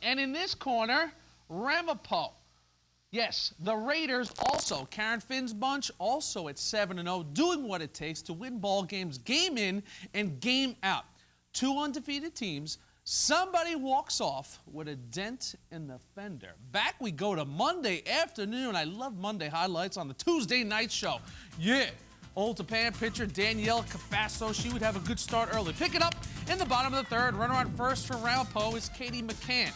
And in this corner, Ramapo. Yes, the Raiders also, Karen Finn's bunch, also at 7-0, doing what it takes to win ball games game in and game out. Two undefeated teams. Somebody walks off with a dent in the fender. Back we go to Monday afternoon. I love Monday highlights on the Tuesday night show. Yeah, Old Japan pitcher Danielle Cafasso, she would have a good start early. Pick it up in the bottom of the third. Runner on first for Ramapo is Katie McCann.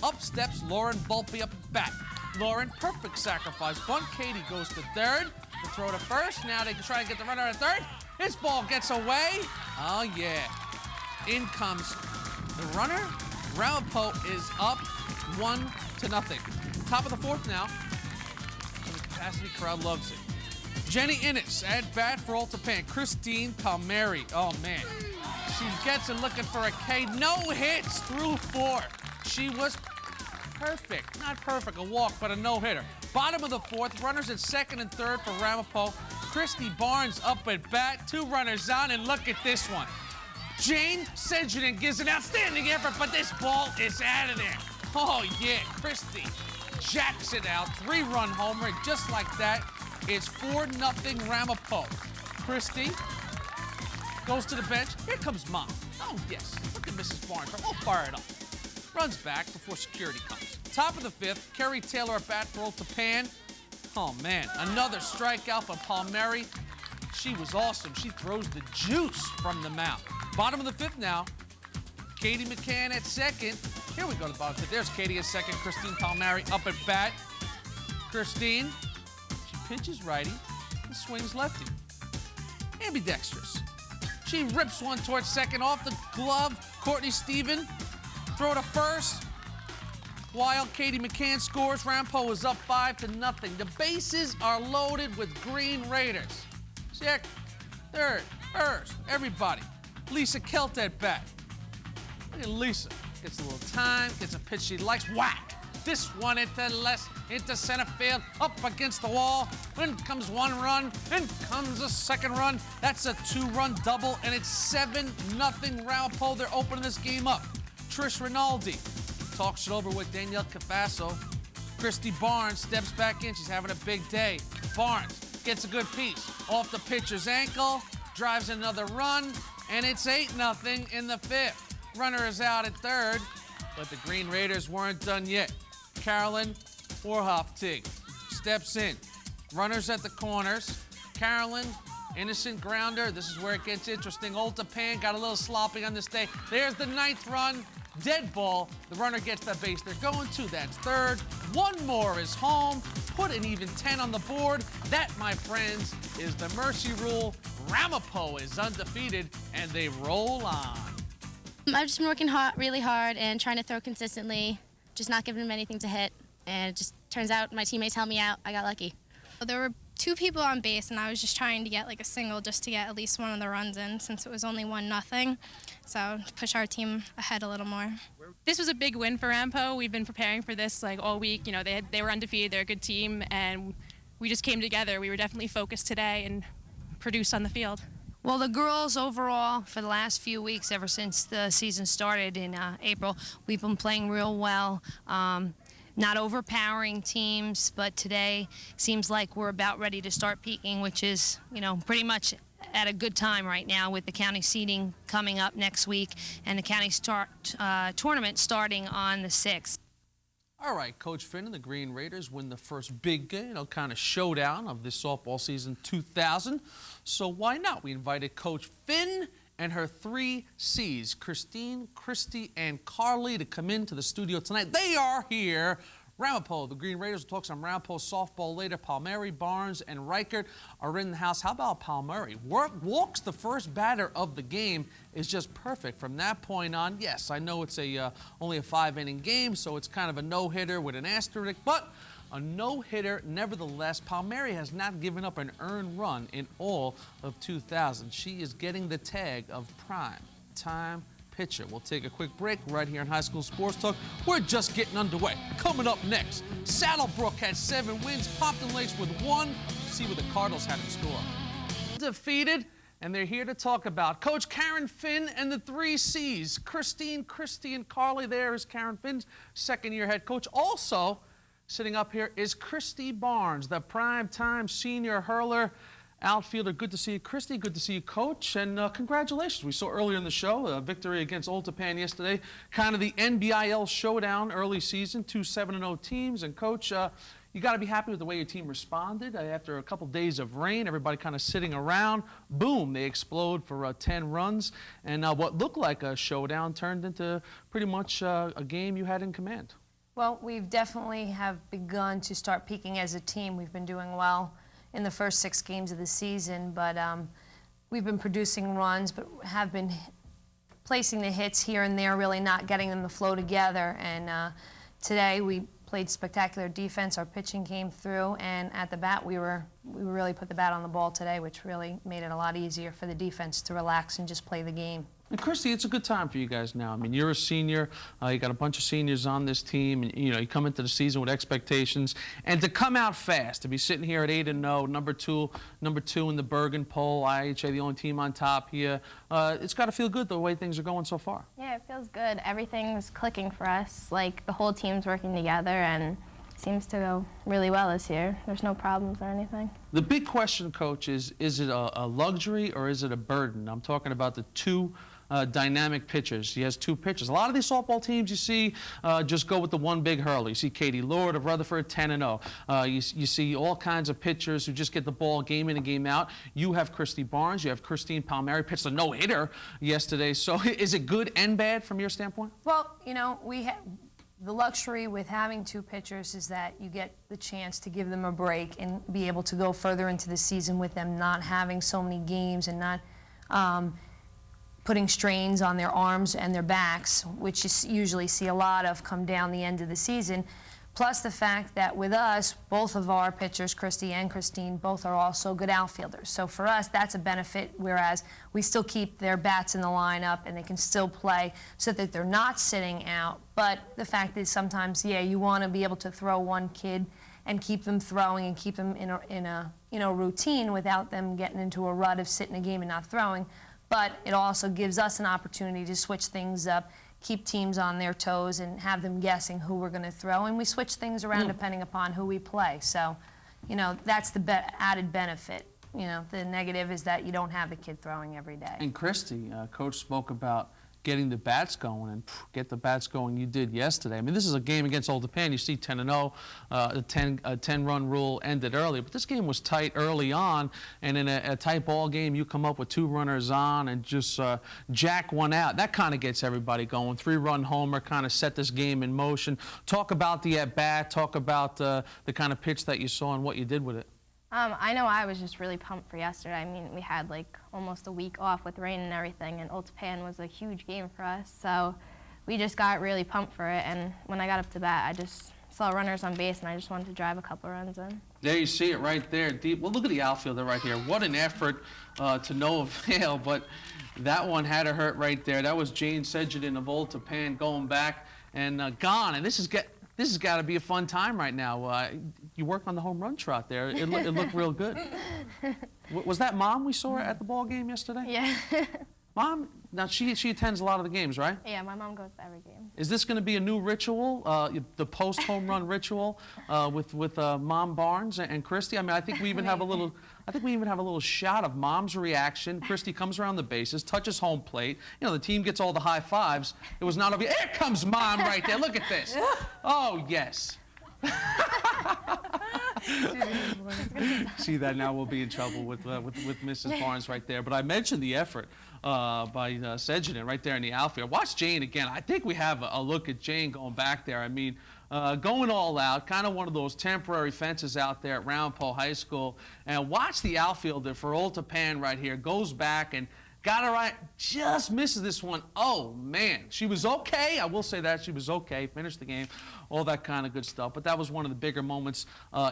Up steps Lauren Volpe up at bat. Lauren, perfect sacrifice bunt. Katie goes to third. The throw to first. Now they can try and get the runner at third. His ball gets away. Oh, yeah. In comes the runner. Ramapo is up 1-0. Top of the fourth now. The capacity crowd loves it. Jenny Innes at bat for Old Japan. Christine Palmeri. Oh, man. She gets it looking for a K. No hits through 4. She was perfect. Not perfect, a walk, but a no-hitter. Bottom of the fourth, runners at second and third for Ramapo. Christy Barnes up at bat, 2 runners on, and look at this one. Jane Sedgenin gives an outstanding effort, but this ball is out of there. Oh, yeah, Christy jacks it out. 3-run homer, just like that. It's 4-0 Ramapo. Christy goes to the bench. Here comes Mom. Oh, yes. Look at Mrs. Barnes. We'll fire it up. Runs back before security comes. Top of the fifth, Kerry Taylor at bat for Old Japan. Oh, man. Another strikeout from Palmeri. She was awesome. She throws the juice from the mound. Bottom of the fifth now. Katie McCann at second. Here we go to the bottom. There's Katie at second. Christine Palmeri up at bat. Christine, she pitches righty and swings lefty. Ambidextrous. She rips one towards second off the glove. Courtney Stephen, throw to first. While Katie McCann scores, Ramapo is up 5-0. The bases are loaded with Green Raiders. Check, third, first, everybody. Lisa Kelt at bat. Look at Lisa. Gets a little time, gets a pitch she likes. Whack! This one into left, into center field, up against the wall. In comes 1 run, in comes a 2nd run. That's a 2-run double, and it's 7-0 Ramapo. They're opening this game up. Trish Rinaldi talks it over with Danielle Cafasso. Christy Barnes steps back in. She's having a big day. Barnes gets a good piece off the pitcher's ankle, drives another run, and it's 8-0 in the fifth. Runner is out at third, but the Green Raiders weren't done yet. Carolyn Warhoftig steps in. Runners at the corners. Carolyn, innocent grounder. This is where it gets interesting. Old Japan got a little sloppy on this day. There's the 9th run. Dead ball. The runner gets the base they're going to. That's third. 1 more is home. Put an even 10 on the board. That, my friends, is the mercy rule. Ramapo is undefeated, and they roll on. I've just been working really hard and trying to throw consistently, just not giving them anything to hit. And it just turns out my teammates helped me out. I got lucky. There were 2 people on base, and I was just trying to get like a single just to get at least one of the runs in since it was only 1-0. So to push our team ahead a little more. This was a big win for Ramapo. We've been preparing for this like all week. You know, they were undefeated. They're a good team, and we just came together. We were definitely focused today and produced on the field. Well, the girls overall, for the last few weeks, ever since the season started in April, we've been playing real well. Not overpowering teams, but today seems like we're about ready to start peaking, which is, you know, pretty much at a good time right now with the county seeding coming up next week and the county tournament starting on the 6th. All right, Coach Finn and the Green Raiders win the first big, kind of showdown of this softball season 2000. So why not? We invited Coach Finn and her 3 C's, Christine, Christy, and Carly, to come into the studio tonight. They are here. Ramapo, the Green Raiders, will talk some Ramapo softball later. Palmeri, Barnes, and Reichert are in the house. How about Palmeri? Walks the first batter of the game, is just perfect from that point on. Yes, I know it's only a 5-inning game, so it's kind of a no-hitter with an asterisk, but a no-hitter nevertheless. Palmeri has not given up an earned run in all of 2000. She is getting the tag of prime time pitcher. We'll take a quick break right here on High School Sports Talk. We're just getting underway. Coming up next, Saddlebrook had 7 wins, Pompton Lakes with 1. See what the Cardinals had in store. Defeated, and they're here to talk about Coach Karen Finn and the 3 C's. Christine, Christy, and Carly. There is Karen Finn's second-year head coach. Also sitting up here is Christy Barnes, the prime-time senior hurler outfielder. Good to see you, Christy. Good to see you, Coach. And congratulations. We saw earlier in the show a victory against Old Tappan yesterday. Kind of the NBIL showdown early season, 2 7-0 teams. And, Coach, you got to be happy with the way your team responded. After a couple days of rain, everybody kind of sitting around. Boom, they explode for 10 runs. And what looked like a showdown turned into pretty much a game you had in command. Well, we've definitely have begun to start peaking as a team. We've been doing well in the first 6 games of the season, but we've been producing runs, but have been placing the hits here and there, really not getting them to flow together. And today we played spectacular defense. Our pitching came through, and at the bat we really put the bat on the ball today, which really made it a lot easier for the defense to relax and just play the game. And Christy, it's a good time for you guys now. I mean, you're a senior. You got a bunch of seniors on this team, and you come into the season with expectations. And to come out fast, to be sitting here at 8-0, number two in the Bergen poll, IHA the only team on top here. It's got to feel good the way things are going so far. Yeah, it feels good. Everything's clicking for us. Like the whole team's working together, and seems to go really well this year. There's no problems or anything. The big question, Coach, is it a luxury or is it a burden? I'm talking about the 2 dynamic pitchers. He has 2 pitchers. A lot of these softball teams you see just go with the one big hurler. You see Katie Lord of Rutherford 10-0. You see all kinds of pitchers who just get the ball game in and game out. You have Christy Barnes. You have Christine Palmeri pitched a no-hitter yesterday. So is it good and bad from your standpoint? Well, the luxury with having 2 pitchers is that you get the chance to give them a break and be able to go further into the season with them not having so many games and not putting strains on their arms and their backs, which you usually see a lot of come down the end of the season. Plus the fact that with us, both of our pitchers, Christy and Christine, both are also good outfielders. So for us, that's a benefit, whereas we still keep their bats in the lineup and they can still play so that they're not sitting out. But the fact is sometimes, yeah, you want to be able to throw one kid and keep them throwing and keep them in a routine without them getting into a rut of sitting a game and not throwing. But it also gives us an opportunity to switch things up, keep teams on their toes, and have them guessing who we're going to throw. And we switch things around depending upon who we play. So, that's the added benefit. The negative is that you don't have the kid throwing every day. And Christy, Coach spoke about getting the bats going, and get the bats going you did yesterday. I mean, this is a game against Old Tappan. You see 10-0, the 10-run rule ended early, but this game was tight early on, and in a tight ball game, you come up with 2 runners on and just jack one out. That kind of gets everybody going. 3-run homer kind of set this game in motion. Talk about the at-bat, talk about the kind of pitch that you saw and what you did with it. I know I was just really pumped for yesterday. I mean, we had like almost a week off with rain and everything, and Old Tappan was a huge game for us. So we just got really pumped for it, and when I got up to bat, I just saw runners on base, and I just wanted to drive a couple runs in. There you see it right there, deep. Well, look at the outfielder right here. What an effort to no avail, but that one had to hurt right there. That was Jane Sedgedin of Old Tappan going back and gone, and this has got to be a fun time right now. You worked on the home run trot there. It looked real good. Was that Mom we saw at the ball game yesterday? Yeah. Mom, now she attends a lot of the games, right? Yeah, my mom goes to every game. Is this going to be a new ritual, the post-home run ritual with Mom Barnes and Christy? I mean, I think we even have a little shot of Mom's reaction. Christy comes around the bases, touches home plate. The team gets all the high fives. It was not over. Here comes Mom right there. Look at this. Oh yes. See that now we'll be in trouble with Mrs. Barnes right there. But I mentioned the effort by Sedgedin right there in the outfield. Watch Jane again. I think we have a look at Jane going back there. I mean, going all out, kind of one of those temporary fences out there at Ramapo High School. And watch the outfielder for Old Tappan right here. Goes back and got it right, just misses this one. Oh, man. She was okay. I will say that. She was okay. Finished the game, all that kind of good stuff. But that was one of the bigger moments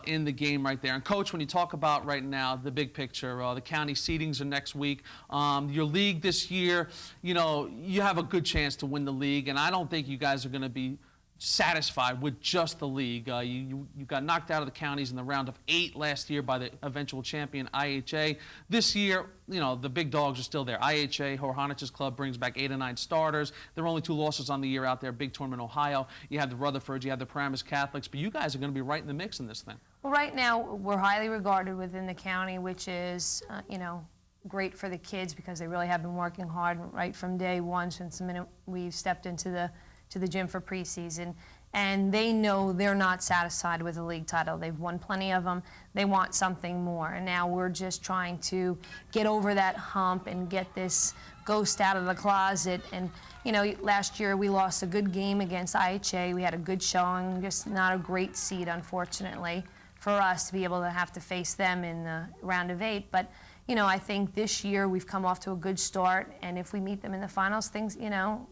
in the game right there. And, Coach, when you talk about right now the big picture, the county seedings are next week. Your league this year, you have a good chance to win the league. And I don't think you guys are going to be satisfied with just the league. You got knocked out of the counties in the round of 8 last year by the eventual champion IHA. This year, you know, the big dogs are still there. IHA, Horhanich's club, brings back 8 or 9 starters. There are only 2 losses on the year out there. Big tournament, Ohio. You have the Rutherfords, you have the Paramus Catholics, but you guys are going to be right in the mix in this thing. Well, right now, we're highly regarded within the county, which is, you know, great for the kids because they really have been working hard right from day one since the minute we stepped into the gym for preseason. And they know they're not satisfied with the league title. They've won plenty of them. They want something more. And now we're just trying to get over that hump and get this ghost out of the closet. And, you know, last year we lost a good game against IHA. We had a good showing, just not a great seed, unfortunately, for us to be able to have to face them in the round of 8. But, you know, I think this year we've come off to a good start. And if we meet them in the finals, things, you know,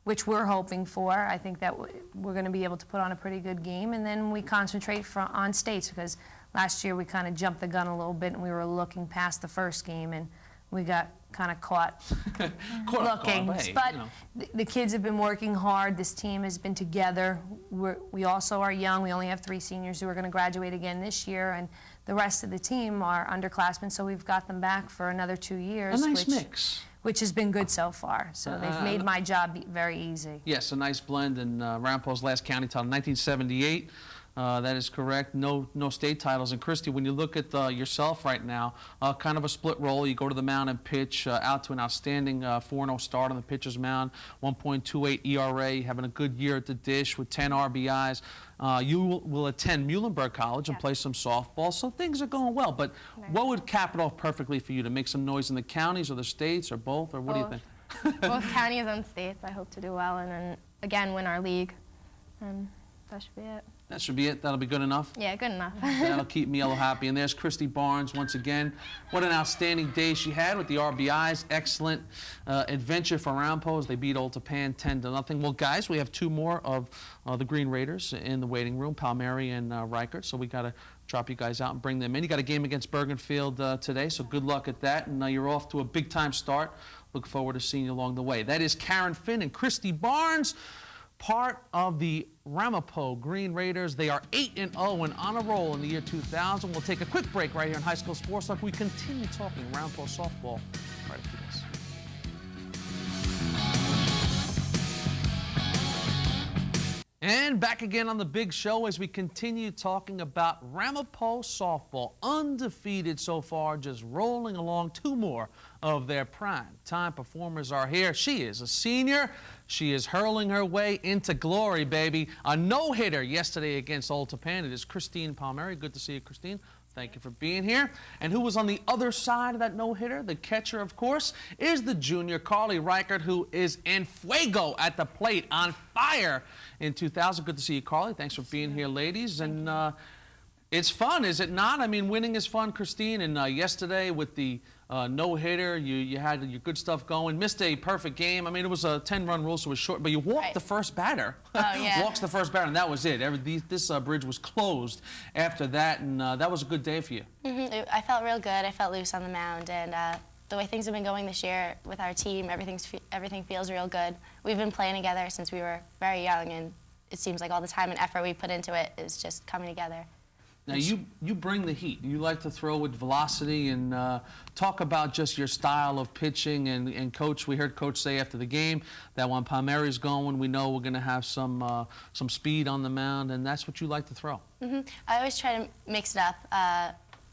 which we're hoping for. I think that we're going to be able to put on a pretty good game, and then we concentrate on states because last year we kind of jumped the gun a little bit and we were looking past the first game and we got kind of caught looking. Hey, but you know. the kids have been working hard. This team has been together. We also are young. We only have 3 seniors who are going to graduate again this year, and the rest of the team are underclassmen, so we've got them back for another 2 years. A nice mix. Which has been good so far. So they've made my job very easy. Yes, a nice blend. And Ramapo's last county title, 1978. That is correct. No state titles. And Christy, when you look at yourself right now, kind of a split role. You go to the mound and pitch out to an outstanding 4-0 start on the pitcher's mound, 1.28 ERA, having a good year at the dish with 10 RBIs. You will attend Muhlenberg College and play some softball, so things are going well. But what would cap it off perfectly for you to make some noise in the counties or the states or both, or what do you think? Both counties and states. I hope to do well and then, again, win our league. And that should be it. That should be it. That'll be good enough? Yeah, good enough. That'll keep me yellow happy. And there's Christy Barnes once again. What an outstanding day she had with the RBIs. Excellent adventure for Ramapo as they beat Old Tapan 10-0. Well, guys, we have 2 more of the Green Raiders in the waiting room, Palmeri and Reichert. So we got to drop you guys out and bring them in. You got a game against Bergenfield today, so good luck at that. And you're off to a big-time start. Look forward to seeing you along the way. That is Karen Finn and Christy Barnes, part of the Ramapo Green Raiders. They are 8-0 and on a roll in the year 2000. We'll take a quick break right here in High School Sports Talk. We continue talking Ramapo softball right after this. And back again on the big show as we continue talking about Ramapo softball. Undefeated so far, just rolling along. 2 more of their prime time performers are here. She is a senior. She is hurling her way into glory, baby. A no-hitter yesterday against Old Tapan. It is Christine Palmeri. Good to see you, Christine. Thank you for being here. And who was on the other side of that no-hitter, the catcher, of course, is the junior Carly Reichert, who is en fuego at the plate, on fire in 2000. Good to see you, Carly. Thanks for being here, ladies. And it's fun, is it not? I mean, winning is fun, Christine. And yesterday with the no-hitter, you had your good stuff going. Missed a perfect game. I mean, it was a 10-run rule, so it was short. But you walked the first batter. Oh, yeah. Walks the first batter, and that was it. This bridge was closed after that, and that was a good day for you. I felt real good. I felt loose on the mound, and the way things have been going this year with our team, everything feels real good. We've been playing together since we were very young, and it seems like all the time and effort we put into it is just coming together. Now, you bring the heat. You like to throw with velocity, and talk about just your style of pitching. And Coach, we heard Coach say after the game that when Palmeri's going, we know we're going to have some speed on the mound, and that's what you like to throw. I always try to mix it up.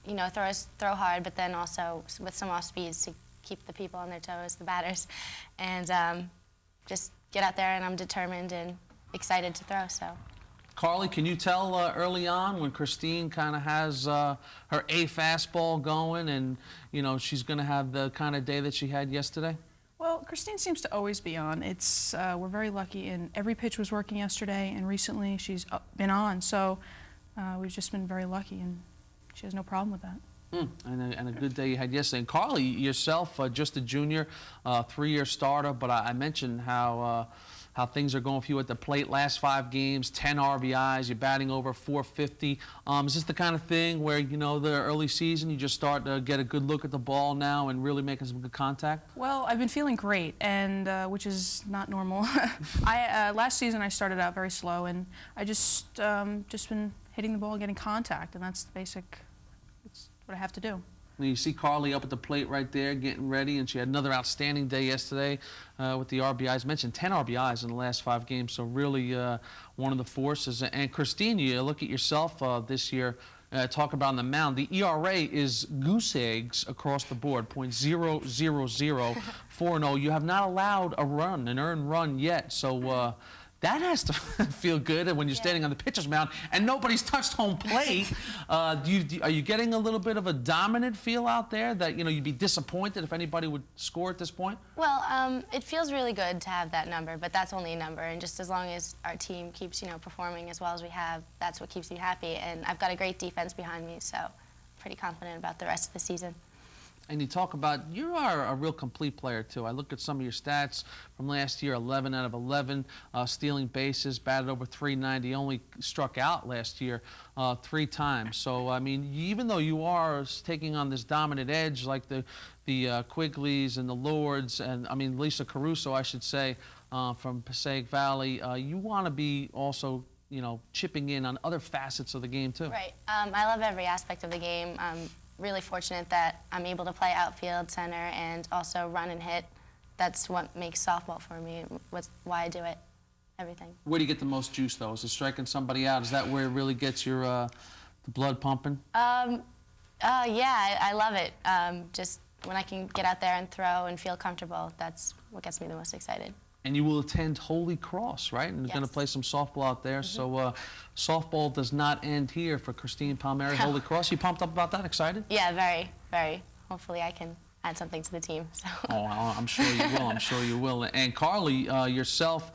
You know, throw hard, but then also with some off speeds to keep the people on their toes, the batters, and just get out there. And I'm determined and excited to throw. So. Carly, can you tell early on when Christine kind of has her A fastball going, and you know she's going to have the kind of day that she had yesterday? Well, Christine seems to always be on. It's we're very lucky, and every pitch was working yesterday, and recently she's been on. So we've just been very lucky, and she has no problem with that. And a good day you had yesterday. And Carly, yourself, just a junior, 3-year starter, but I mentioned how how things are going for you at the plate. Last 5 games, 10 RBIs. You're batting over 450. Is this the kind of thing where, you know, the early season, you just start to get a good look at the ball now and really making some good contact? Well, I've been feeling great, and which is not normal. Last season I started out very slow, and I just been hitting the ball, getting contact, and that's the basic. It's what I have to do. Now you see Carly up at the plate right there getting ready, and she had another outstanding day yesterday with the RBIs. Mentioned 10 RBIs in the last 5 games, so really one of the forces. And Christine, you look at yourself this year, talk about on the mound. The ERA is goose eggs across the board, .000, 4-0. You have not allowed a run, an earned run yet, so that has to feel good when you're standing on the pitcher's mound and nobody's touched home plate. Are you getting a little bit of a dominant feel out there that, you know, you'd be disappointed if anybody would score at this point? Well, it feels really good to have that number, but that's only a number, and just as long as our team keeps, you know, performing as well as we have, that's what keeps me happy. And I've got a great defense behind me, so pretty confident about the rest of the season. And you talk about, you are a real complete player, too. I look at some of your stats from last year, 11 out of 11, stealing bases, batted over .390, only struck out last year 3 times. So, I mean, even though you are taking on this dominant edge like the Quigleys and the Lords, and, I mean, Lisa Caruso, I should say, from Passaic Valley, you want to be also, you know, chipping in on other facets of the game, too. Right. I love every aspect of the game. Really fortunate that I'm able to play outfield, center, and also run and hit. That's what makes softball for me, why I do it, everything. Where do you get the most juice, though? Is it striking somebody out? Is that where it really gets your the blood pumping? Yeah, I love it. Just when I can get out there and throw and feel comfortable, that's what gets me the most excited. And you will attend Holy Cross, right? And you're going to play some softball out there. So softball does not end here for Christine Palmeri. Holy Cross, you pumped up about that? Excited? Yeah, very, very. Hopefully I can add something to the team. So. Oh, I'm sure you will. I'm sure you will. And Carly, yourself,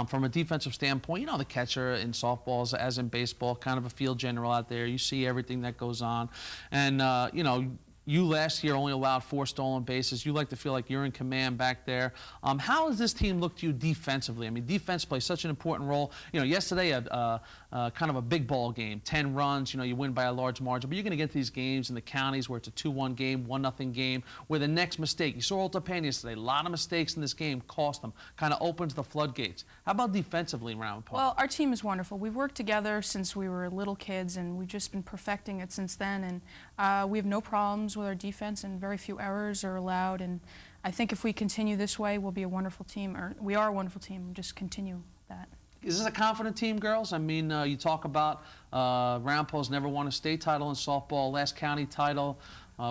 from a defensive standpoint, you know the catcher in softballs, as in baseball, kind of a field general out there. You see everything that goes on. And, you know, you last year only allowed 4 stolen bases. You like to feel like you're in command back there. How does this team look to you defensively? I mean, defense plays such an important role. You know, yesterday, kind of a big ball game, 10 runs. You know, you win by a large margin. But you're going to get to these games in the counties where it's a 2-1 game, 1-0 game, where the next mistake, you saw Alta Pan yesterday, a lot of mistakes in this game cost them, kind of opens the floodgates. How about defensively, Ramapo? Well, our team is wonderful. We've worked together since we were little kids, and we've just been perfecting it since then. And we have no problems with our defense, and very few errors are allowed. And I think if we continue this way, we'll be a wonderful team. Or we are a wonderful team. Just continue that. Is this a confident team, girls? I mean, you talk about Ramapo's never won a state title in softball, last county title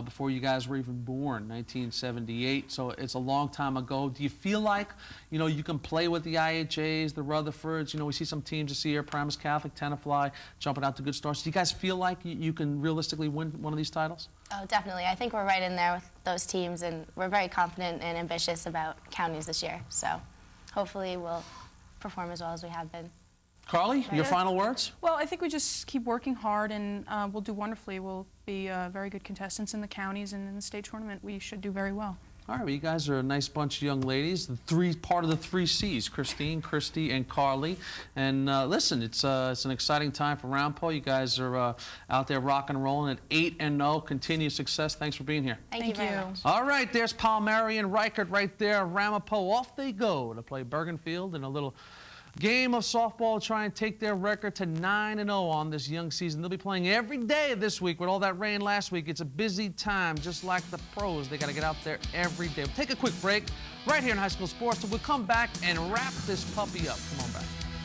before you guys were even born, 1978. So it's a long time ago. Do you feel like, you know, you can play with the IHAs, the Rutherfords? You know, we see some teams this year, Paramus Catholic, Tenafly, jumping out to good starts. Do you guys feel like you can realistically win one of these titles? Oh, definitely. I think we're right in there with those teams, and we're very confident and ambitious about counties this year. So hopefully we'll perform as well as we have been. Carly, your final words? Well, I think we just keep working hard, and we'll do wonderfully. We'll be very good contestants in the counties, and in the state tournament we should do very well. All right, well, you guys are a nice bunch of young ladies. Part of the 3 C's, Christine, Christy, and Carly. And listen, it's an exciting time for Ramapo. You guys are out there rocking and rolling at 8-0. Continued success. Thanks for being here. Thank you very much. All right, there's Palmeri and Reichert right there. Ramapo, off they go to play Bergen Field in a little game of softball to try and take their record to 9-0 on this young season. They'll be playing every day this week with all that rain last week. It's a busy time, just like the pros. They got to get out there every day. We'll take a quick break right here in High School Sports, so we'll come back and wrap this puppy up. Come on back.